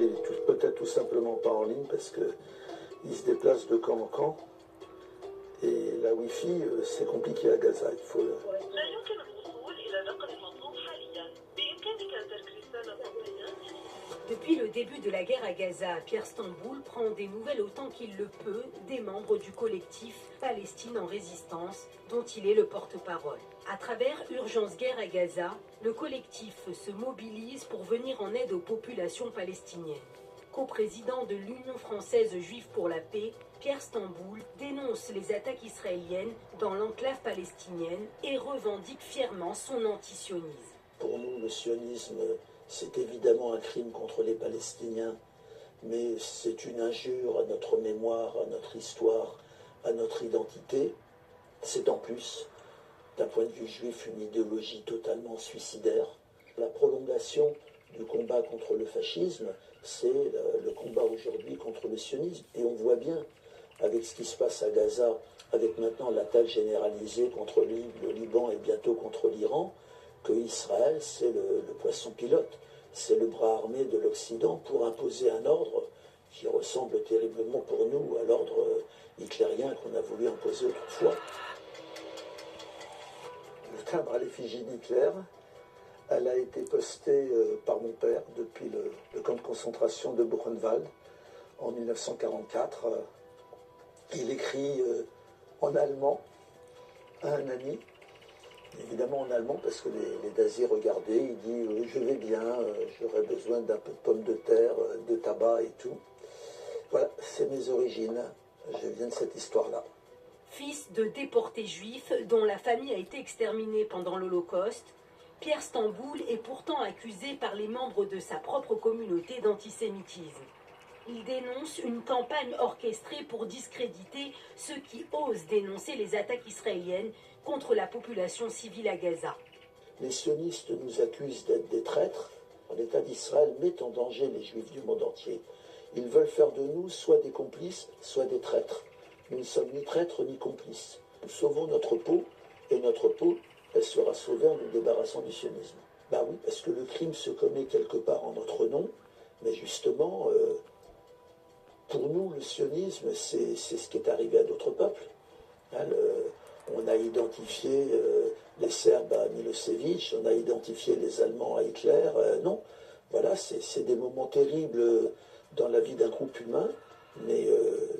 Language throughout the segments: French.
il est peut-être tout simplement pas en ligne parce qu'il se déplace de camp en camp. Et la Wi-Fi, c'est compliqué à Gaza. Il faut... Depuis le début de la guerre à Gaza, Pierre Stamboul prend des nouvelles autant qu'il le peut des membres du collectif Palestine en résistance, dont il est le porte-parole. À travers Urgence Guerre à Gaza, le collectif se mobilise pour venir en aide aux populations palestiniennes. Co-président de l'Union française juive pour la paix, Pierre Stamboul dénonce les attaques israéliennes dans l'enclave palestinienne et revendique fièrement son antisionisme. Pour nous, le sionisme, c'est évidemment un crime contre les Palestiniens, mais c'est une injure à notre mémoire, à notre histoire, à notre identité. C'est en plus, d'un point de vue juif, une idéologie totalement suicidaire. La prolongation du combat contre le fascisme, c'est le combat aujourd'hui contre le sionisme. Et on voit bien, avec ce qui se passe à Gaza, avec maintenant l'attaque généralisée contre le Liban et bientôt contre l'Iran, que Israël, c'est le poisson pilote, c'est le bras armé de l'Occident pour imposer un ordre qui ressemble terriblement pour nous à l'ordre hitlérien qu'on a voulu imposer autrefois. Le timbre à l'effigie d'Hitler, elle a été postée par mon père depuis le camp de concentration de Buchenwald en 1944. Il écrit en allemand à un ami, évidemment en allemand parce que les nazis regardaient, il dit je vais bien, j'aurais besoin d'un peu de pommes de terre, de tabac et tout. Voilà, c'est mes origines, je viens de cette histoire-là. Fils de déportés juifs dont la famille a été exterminée pendant l'Holocauste, Pierre Stamboul est pourtant accusé par les membres de sa propre communauté d'antisémitisme. Il dénonce une campagne orchestrée pour discréditer ceux qui osent dénoncer les attaques israéliennes contre la population civile à Gaza. Les sionistes nous accusent d'être des traîtres. L'État d'Israël met en danger les juifs du monde entier. Ils veulent faire de nous soit des complices, soit des traîtres. Nous ne sommes ni traîtres ni complices. Nous sauvons notre peau, et notre peau, elle sera sauvée en nous débarrassant du sionisme. Ben oui, parce que le crime se commet quelque part en notre nom, mais justement, pour nous, le sionisme, c'est ce qui est arrivé à d'autres peuples. Hein, on a identifié les Serbes à Milosevic, on a identifié les Allemands à Hitler. Non, voilà, c'est des moments terribles dans la vie d'un groupe humain, mais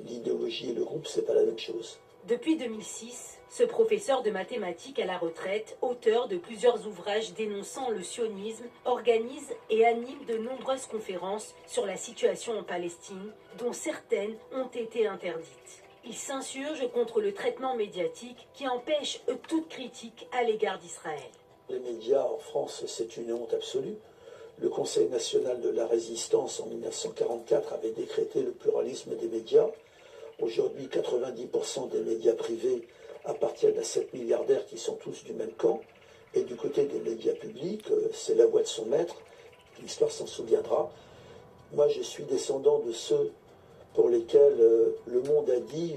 l'idéologie et le groupe, c'est pas la même chose. Depuis 2006, ce professeur de mathématiques à la retraite, auteur de plusieurs ouvrages dénonçant le sionisme, organise et anime de nombreuses conférences sur la situation en Palestine, dont certaines ont été interdites. Il s'insurge contre le traitement médiatique qui empêche toute critique à l'égard d'Israël. Les médias en France, c'est une honte absolue. Le Conseil national de la résistance en 1944 avait décrété le pluralisme des médias. Aujourd'hui, 90% des médias privés appartiennent à 7 milliardaires qui sont tous du même camp. Et du côté des médias publics, c'est la voix de son maître. L'histoire s'en souviendra. Moi, je suis descendant de ceux pour lesquels le monde a dit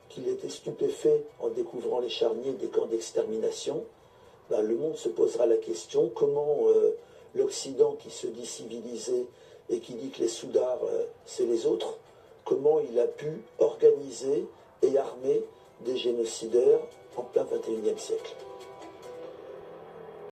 qu'il était stupéfait en découvrant les charniers des camps d'extermination. Ben, le monde se posera la question comment l'Occident, qui se dit civilisé et qui dit que les soudards, c'est les autres, comment il a pu organiser et armer des génocidaires en plein XXIe siècle.